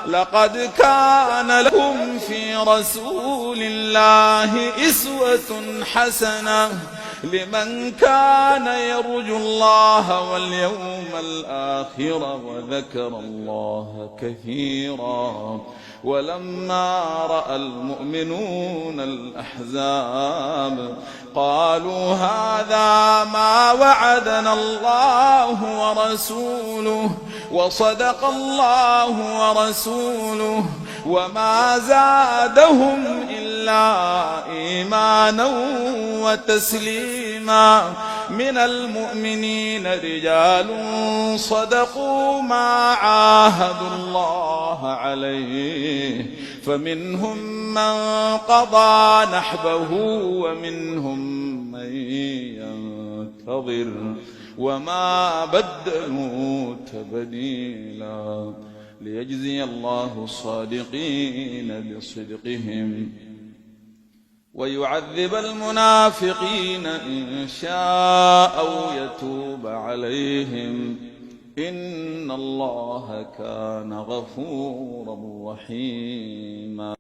لقد كان لكم في رسول الله أسوة حسنة لمن كان يرجو الله واليوم الآخر وذكر الله كثيرا. ولما رأى المؤمنون الأحزاب قالوا هذا ما وعدنا الله ورسوله وصدق الله ورسوله وما زادهم إلا إيمانا وتسليما. من المؤمنين رجال صدقوا ما عاهدوا الله عليه فمنهم من قضى نحبه ومنهم من ينتظر وما بدلوا تبديلا. ليجزي الله الصادقين بصدقهم ويعذب المنافقين إن شاء أو يتوب عليهم إن الله كان غفورا رحيما.